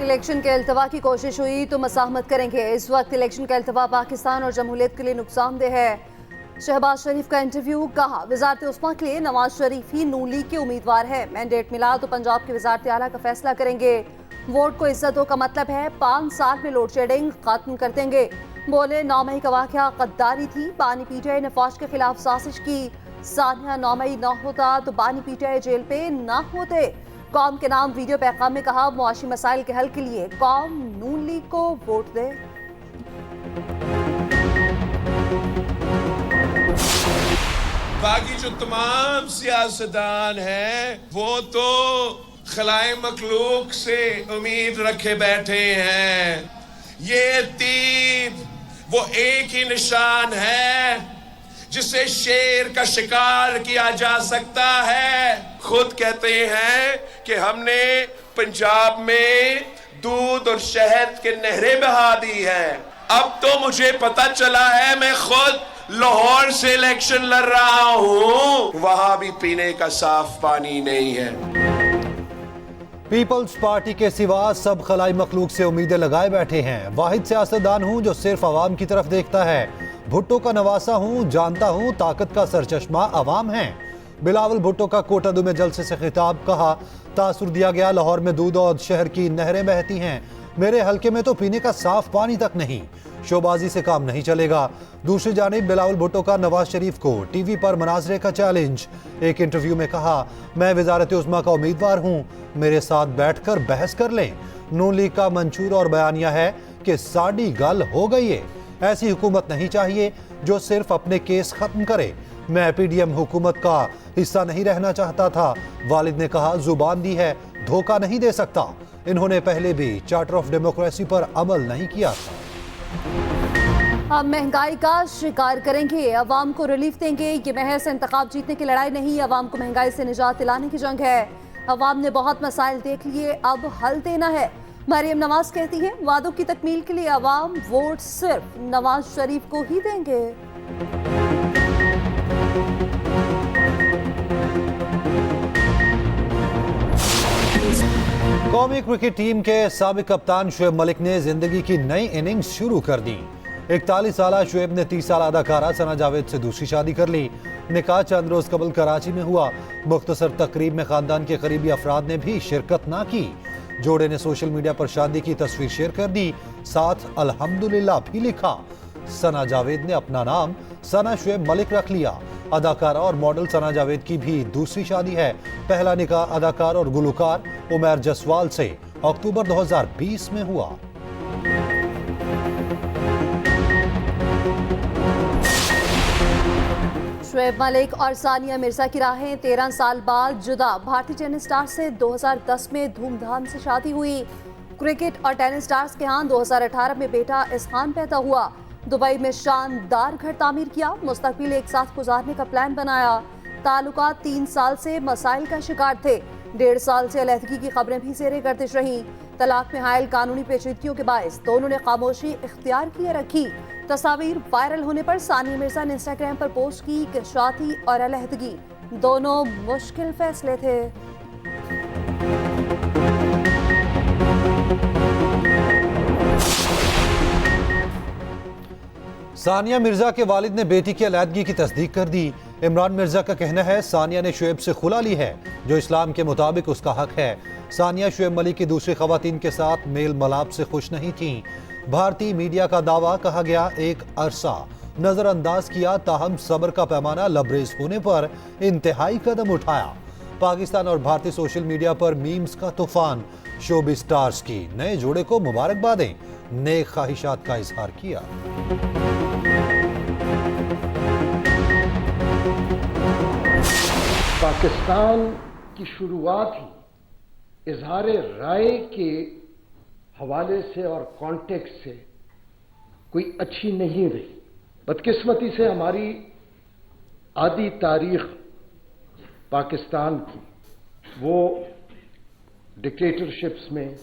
Election के अल्तवा की कोशिश हुई तो मसाहमत करेंगे। इस वक्त इलेक्शन का अल्तवा पाकिस्तान और जमहूरियत के लिए नुकसानदेह है। शहबाज शरीफ का इंटरव्यू, कहा वजारत उस्मा के लिए नवाज शरीफ ही नून लीग के उम्मीदवार है। मैंडेट मिला तो पंजाब की वजारत आला का फैसला करेंगे। वोट को इज्जत हो का मतलब है 5 साल में लोड शेडिंग खत्म कर देंगे। बोले 9 मई का वाकया गद्दारी थी, बानी पीटीआई ने फौज के खिलाफ साजिश की। सानिया 9 मई न होता तो बानी पीटीआई जेल पे न होते। कौम के नाम वीडियो पैगाम में कहा मुआशी मसाइल के हल के लिए कौम नून लीग को वोट दे। बाकी जो तमाम सियासतदान हैं वो तो खलाए मखलूक से उम्मीद रखे बैठे हैं। ये तीर वो एक ही निशान है जिसे शेर का शिकार किया जा सकता है। खुद कहते हैं कि हमने पंजाब में दूध और शहद के नहरें बहा दी हैं। अब तो मुझे पता चला है, मैं खुद लाहौर से इलेक्शन लड़ रहा हूं, वहां भी पीने का साफ पानी नहीं है। पीपल्स पार्टी के सिवा सब खलाई मखलूक से उम्मीदें लगाए बैठे हैं। वाहिद सियासतदान हूं जो सिर्फ अवाम की तरफ देखता है। भुट्टो का नवासा हूं, जानता हूं ताकत का सरचश्मा अवाम है। बिलावल भुट्टो का कोटादू में जलसे से खिताब, कहा तासुर दिया गया लाहौर में दूध और शहर की नहरें बहती हैं, मेरे हलके में तो पीने का साफ पानी तक नहीं। शोबाजी से काम नहीं चलेगा। दूसरी जानिब बिलावल भुट्टो का नवाज शरीफ को टीवी पर मनाजरे का चैलेंज। एक इंटरव्यू में कहा मैं वजारत उस्मा का उम्मीदवार हूं, मेरे साथ बैठकर बहस कर लें। नून लीग का मंशूर और बयानिया है कि साड़ी गल हो गई है। ऐसी हुकूमत नहीं चाहिए जो सिर्फ अपने केस खत्म करे। मैं पीडीएम हुकूमत का हिस्सा नहीं रहना चाहता था। वालिद ने कहा जुबान दी है, धोखा नहीं दे सकता। इन्होंने पहले भी चार्टर ऑफ डेमोक्रेसी पर अमल नहीं किया था। अब महंगाई का शिकार करेंगे, अवाम को रिलीफ देंगे। ये महज इंतखाब जीतने की लड़ाई नहीं, अवाम को महंगाई से निजात दिलाने की जंग है। अवाम ने बहुत मसाइल देख लिए, अब हल देना है। मरियम नवाज कहती हैं वादों की तकमील के लिए अवाम वोट सिर्फ नवाज शरीफ को ही देंगे। कौमी क्रिकेट टीम के साबिक कप्तान शुएब मलिक ने जिंदगी की नई इनिंग्स शुरू कर दी। 41 साल शुएब ने 30 साल अदाकारा सना जावेद से दूसरी शादी कर ली। निकाह चंद रोज कबल कराची में हुआ। मुख्तसर तकरीब में खानदान के करीबी अफराद ने भी शिरकत ना की। जोड़े ने सोशल मीडिया पर शादी की तस्वीर शेयर कर दी, साथ अल्हम्दुलिल्लाह भी लिखा। सना जावेद ने अपना नाम सना शुएब मलिक रख लिया। अदाकारा और मॉडल सना जावेद की भी दूसरी शादी है। पहला निकाह अदाकार और गुलकार उमैर जसवाल से अक्टूबर 2020 में हुआ। शुएब मलिक और सानिया मिर्जा की राहें 13 साल बाद जुदा। भारतीय टेनिस स्टार से 2010 में धूमधाम से शादी हुई। क्रिकेट और टेनिस स्टार्स के यहाँ 2018 में बेटा इसहान पैदा हुआ। दुबई में शानदार घर तामीर किया। मुस्तकबिल एक साथ गुजारने का प्लान बनाया। ताल्लुकात 3 साल से मसाइल का शिकार थे। 1.5 साल से अलहदगी की खबरें भी ज़ेरे गर्दिश रहीं। तलाक में हायल कानूनी पेचीदगियों के बायस दोनों ने खामोशी इख्तियार किए रखी। तस्वीर वायरल होने पर सानिया मिर्जा ने इंस्टाग्राम पर पोस्ट की कि शादी और अलहदगी दोनों मुश्किल फैसले थे। सानिया मिर्जा के वालिद ने बेटी की अलहदगी की तस्दीक कर दी। इमरान मिर्जा का कहना है सानिया ने शुएब से खुला ली है, जो इस्लाम के मुताबिक उसका हक है। सानिया शुएब मलिक की दूसरी खवातीन के साथ मेल मलाप से खुश नहीं थीं। भारतीय मीडिया का दावा, कहा गया एक अरसा नजरअंदाज किया, ताहम सब्र का पैमाना लबरेज होने पर इंतहाई कदम उठाया। पाकिस्तान और भारतीय सोशल मीडिया पर मीम्स का तूफान। शोबी स्टार्स की नए जोड़े को मुबारकबादें, नेक ख्वाहिशात का इजहार किया। पाकिस्तान की शुरुआत ही इजहार राय के हवाले से और कॉन्टेक्स्ट से कोई अच्छी नहीं रही। बदकिस्मती से हमारी आधी तारीख पाकिस्तान की वो डिक्टेटरशिप्स में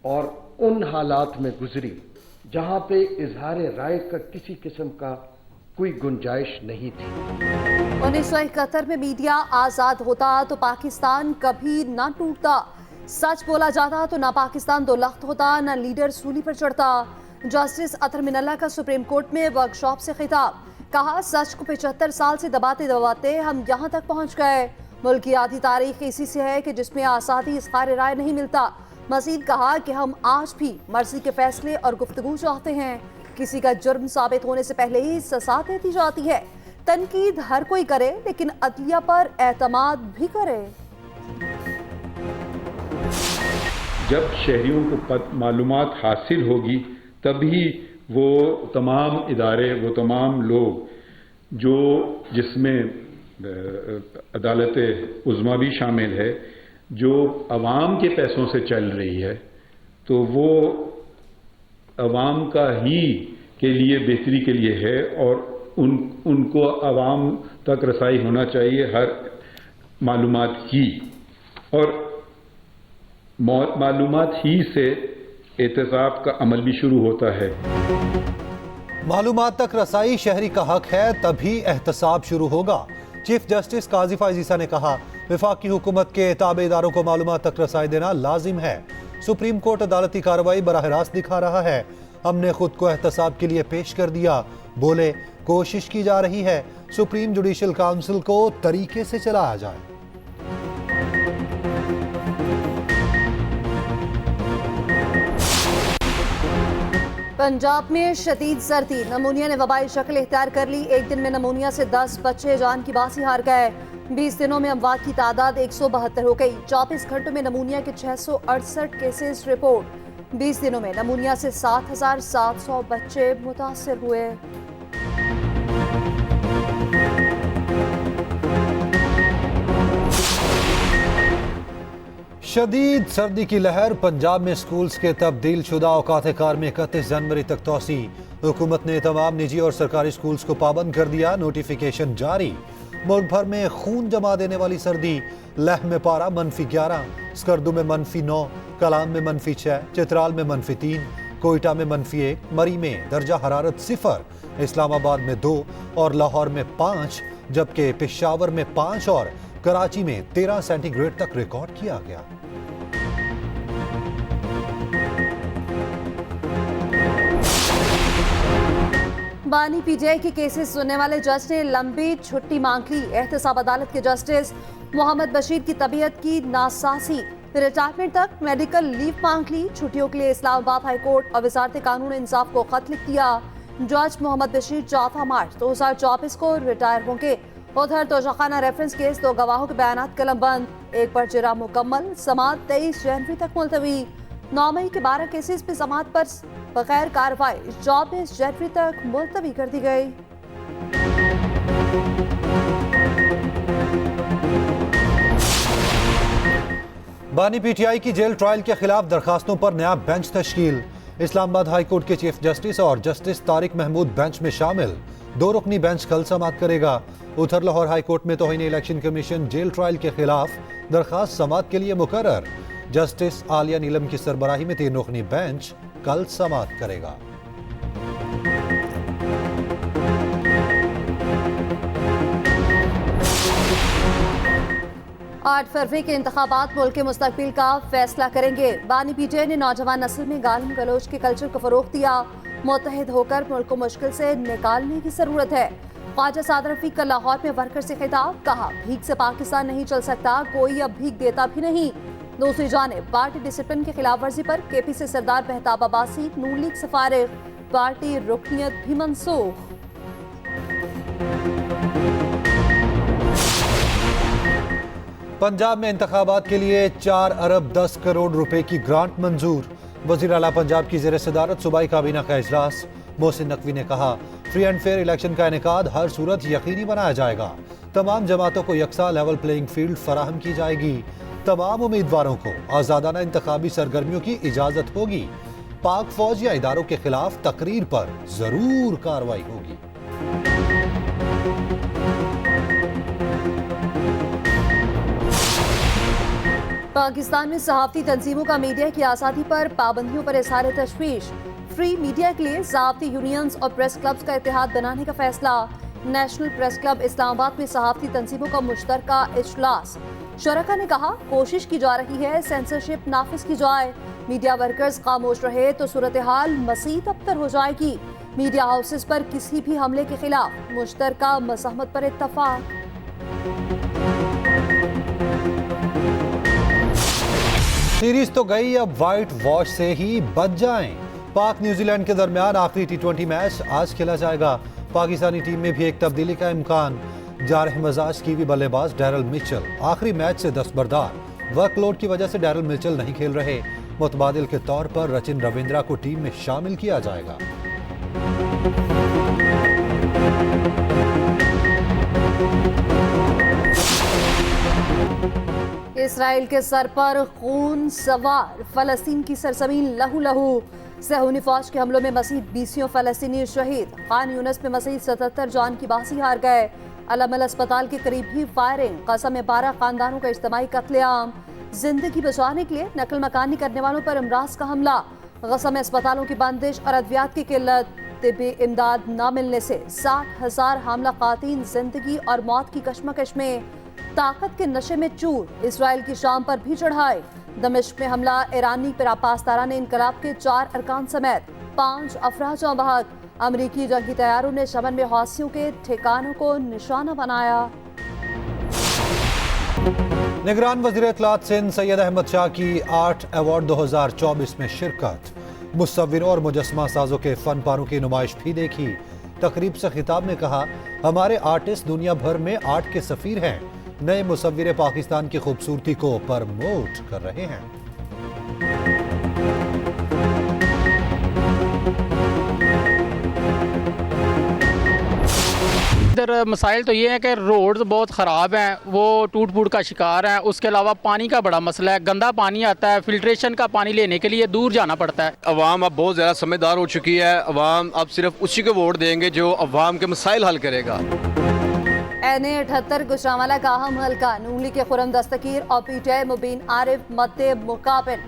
और उन हालात में गुजरी जहां पे इजहार राय का किसी किस्म का कोई गुंजाइश नहीं थी। 1971 में मीडिया आजाद होता तो पाकिस्तान कभी ना टूटता। सच बोला जाता तो ना पाकिस्तान दो लख्त होता, ना लीडर सूली पर चढ़ता। जस्टिस अतर मिनल्ला का सुप्रीम कोर्ट में वर्कशॉप से खिताब, कहा सच को 75 साल से दबाते दबाते हम यहाँ तक पहुँच गए। मुल्क की आधी तारीख इसी से है कि जिसमें आज़ादी इज़हार राय नहीं मिलता। मजीद कहा कि हम आज भी मर्जी के फैसले और गुफ्तगू चाहते हैं। किसी का जुर्म साबित होने से पहले ही सजा दे दी जाती है। तनकीद हर कोई करे, लेकिन अदलिया पर एतमाद भी करे। जब शहरियों को मालूमात हासिल होगी तभी वो तमाम इदारे, वो तमाम लोग जो जिसमें अदालत उज़्मा भी शामिल है, जो अवाम के पैसों से चल रही है, तो वो अवाम का ही के लिए बेहतरी के लिए है और उनको अवाम तक रसाई होना चाहिए हर मालूमात की, और मालूमात ही से एहतसाब का अमल भी शुरू होता है। मालूमात तक रसाई शहरी का हक है, तभी एहतसाब शुरू होगा। चीफ जस्टिस काजी फायज ईसा ने कहा, वफाकी हुकूमत के ताबेदारों को मालूमात तक रसाई देना लाजिम है। सुप्रीम कोर्ट अदालती कार्रवाई बराह रास्त दिखा रहा है। हमने खुद को एहतसाब के लिए पेश कर दिया। बोले कोशिश की जा रही है सुप्रीम जुडिशल काउंसिल को तरीके से चलाया जाए। पंजाब में शदीद सर्दी, नमूनिया ने वबाई शक्ल इख्तियार कर ली। एक दिन में नमूनिया से 10 बच्चे जान की बाजी हार गए। 20 दिनों में अमवात की तादाद 172 हो गई। 24 घंटों में नमूनिया के 668 केसेस रिपोर्ट। 20 दिनों में नमूनिया से 7,700 बच्चे मुतासिर हुए। शदीद सर्दी की लहर, पंजाब में स्कूल्स के तब्दील शुदा औकात कार में 31 जनवरी तक तोसी। हुकूमत ने तमाम निजी और सरकारी स्कूल्स को पाबंद कर दिया। नोटिफिकेशन जारी। मुल्क भर में खून जमा देने वाली सर्दी। लह में पारा -11, स्कर्दू में -9, कलाम में -6, चित्राल में -3, कोयटा में -1, मरी में दर्जा हरारत 0, इस्लामाबाद में 2 और लाहौर में 5, जबकि पेशावर में 5 और कराची में 13 सेंटीग्रेड तक रिकॉर्ड किया गया। बानी पीजीआई के केसेस सुनने वाले जज ने लंबी छुट्टी मांग ली। एहतसाब अदालत के जस्टिस मोहम्मद बशीर की तबीयत की नासासी, रिटायरमेंट तक मेडिकल लीव मांग ली। छुट्टियों के लिए इस्लामाबाद हाई कोर्ट और वजारत कानून इंसाफ को खत लिख दिया। जज मोहम्मद बशीर 4 मार्च 2024 को रिटायर होंगे। उधर तोशाखाना रेफरेंस केस 2 गवाहों के बयान कलमबंद। एक पर जिरा मुकम्मल, समात 23 जनवरी तक मुलतवी। 9 मई के 12 केसेस पे समात पर बगैर कार्रवाई 24 जनवरी तक मुलतवी कर दी गई। बानी पीटीआई की जेल ट्रायल के खिलाफ दरखास्तों पर नया बेंच तश्कील। इस्लामाबाद हाई कोर्ट के चीफ जस्टिस और जस्टिस तारिक महमूद बेंच में शामिल। 2 रुकनी बेंच कल समाअत करेगा। उधर लाहौर हाई कोर्ट में तौहीन इलेक्शन कमीशन जेल ट्रायल के खिलाफ दरखास्त समाअत के लिए मुकर्रर। जस्टिस आलिया नीलम की सरबराही में 3 रुकनी बेंच कल समाअत करेगा। 8 फरवरी के इंतखाबात मुल्क के मुस्तकबिल का फैसला करेंगे। बानी पीटीआई ने नौजवान नस्ल में गालिम गलोच के कल्चर को फरोग दिया। मुत्तहिद होकर मुल्क को मुश्किल से निकालने की जरूरत है। ख्वाजा सादर रफीक का लाहौर में वर्कर से खिताब, कहा भीख से पाकिस्तान नहीं चल सकता, कोई अब भीख देता भी नहीं। दूसरी जानिब पार्टी डिसिप्लिन की खिलाफ वर्जी पर केपी से सरदार मेहताब अब्बासी नून लीग सिफारिश, पार्टी रुकनियत भी मंसूख। पंजाब में इंतखाबात के लिए 4 अरब 10 करोड़ रुपए की ग्रांट मंजूर। वज़ीर आला पंजाब की ज़ेर सदारत सूबाई काबीना का इजलास। मोहसिन नकवी ने कहा, फ्री एंड फेयर इलेक्शन का इनेकाद हर सूरत यकीनी बनाया जाएगा। तमाम जमातों को यकसा लेवल प्लेइंग फील्ड फराहम की जाएगी। तमाम उम्मीदवारों को आज़ादाना इंतखाबी सरगर्मियों की इजाज़त होगी। पाक फौज या इदारों के खिलाफ तकरीर पर जरूर कार्रवाई होगी। पाकिस्तान में सहाफ़ती तंजीमों का मीडिया की आज़ादी पर पाबंदियों पर इज़हार तशवीश। फ्री मीडिया के लिए ज़ाब्ती यूनियंस और प्रेस क्लब्स का इत्तेहाद बनाने का फैसला। नेशनल प्रेस क्लब इस्लामाबाद में सहाफ़ती तंजीमों का मुश्तरका इजलास। शुरका ने कहा, कोशिश की जा रही है सेंसरशिप नाफिज की जाए। मीडिया वर्कर्स खामोश रहे तो सूरत हाल मज़ीद अबतर हो जाएगी। मीडिया हाउसेस पर किसी भी हमले के खिलाफ मुश्तरका मज़ाहमत पर इत्तफाक। सीरीज तो गई, अब व्हाइट वॉश से ही बच जाएं। पाक न्यूजीलैंड के दरमियान आखिरी टी20 मैच आज खेला जाएगा। पाकिस्तानी टीम में भी एक तब्दीली का इम्कान। जारह मजाज की भी बल्लेबाज डैरल मिचेल आखिरी मैच से दस्तबरदार। वर्कलोड की वजह से डैरल मिचेल नहीं खेल रहे। मुतबादिल के तौर पर रचिन रविंद्रा को टीम में शामिल किया जाएगा। इसराइल के सर पर खून सवार फलस्तीन की सरजमीन लहू लहू। सहूनी फौज के हमलों में मजीद 20 फलस्तीनी शहीद। खान यूनिस में मजीद 77 जान की बाजी हार गए। अलमल अस्पताल के करीब भी फायरिंग। गज़ा में 12 खानदानों का इज्तिमाई कत्लेआम। जिंदगी बचाने के लिए नकल मकानी करने वालों पर इमराज का हमला। गज़ा में अस्पतालों की बंदिश और अद्वियात की किल्लत। तिब्बी इमदाद न मिलने से 60,000 हामला खातीन जिंदगी और मौत की कशमकश में। ताकत के नशे में चूर। इसराइल की शाम पर भी चढ़ाए। दमिश्क में हमला। ईरानी पासदारान इनकलाब के 4 अरकान समेत 5 अफराद जाँ बहक। अमरीकी जंगी तैयारों ने शमन में हौसियों के ठिकानों को निशाना बनाया। निगरान वज़ीर इत्तलात सिंध सैयद अहमद शाह की आर्ट अवार्ड 2024 में शिरकत। मुसव्विरों और मुजस्मा साजों के फन पारों की नुमाइश भी देखी। तकरीब से खिताब में कहा, हमारे आर्टिस्ट दुनिया भर में आर्ट के सफीर हैं। नए मुसव्विर पाकिस्तान की खूबसूरती को प्रमोट कर रहे हैं। इधर मसाइल तो ये है कि रोड्स बहुत ख़राब हैं, वो टूट फूट का शिकार हैं। उसके अलावा पानी का बड़ा मसला है। गंदा पानी आता है, फिल्ट्रेशन का पानी लेने के लिए दूर जाना पड़ता है। अवाम अब बहुत ज़्यादा समझदार हो चुकी है। अवाम अब सिर्फ उसी को वोट देंगे जो अवाम के मसाइल हल करेगा। NA 78 गुजरांवाला का अहम हल्का। नूली के खुरम दस्तगीर और PTI मुबीन आरिफ मद्दे मुकाबिल।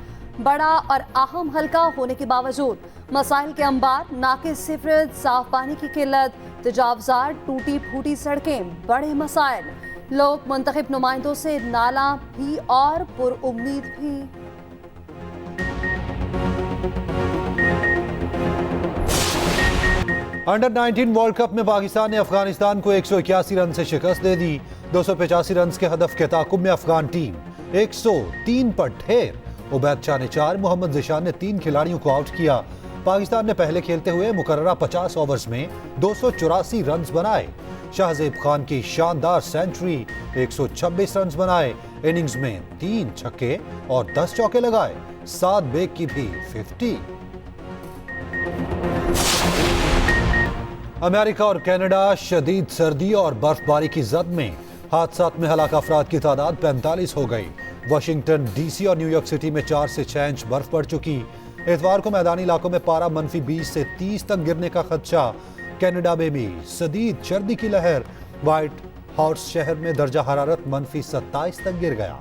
बड़ा और अहम हल्का होने के बावजूद मसाइल के अंबार। नाकिस सिफर, साफ पानी की किल्लत, तजावजात, टूटी फूटी सड़कें बड़े मसाइल। लोग मुंतखब नुमाइंदों से नाला भी और पुरउम्मीद भी। अंडर 19 वर्ल्ड कप में पाकिस्तान ने अफगानिस्तान को 181 रन से शिकस्त दे दी। 285 रन के हदफ के ताकुब में अफगान टीम 103 पर ढेर। उबैद शाह ने 4, मोहम्मद जिशान ने 3 खिलाड़ियों को आउट किया। पाकिस्तान ने पहले खेलते हुए मुकर्ररा 50 ओवर्स में 284 रन बनाए। शाहजेब खान की शानदार सेंचुरी, 126 रन बनाए। इनिंग्स में 3 छक्के और 10 चौके लगाए। साद बेग की भी 50। अमेरिका और कनाडा शदीद सर्दी और बर्फबारी की जद में। हादसात में हलाक अफराद की तादाद 45 हो गई। वाशिंगटन DC और न्यूयॉर्क सिटी में 4 से 6 इंच बर्फ पड़ चुकी। इतवार को मैदानी इलाकों में पारा -20 से 30 तक गिरने का खदशा। कनाडा में भी शदीद सर्दी की लहर। व्हाइट हाउस शहर में दर्जा हरारत -27 तक गिर गया।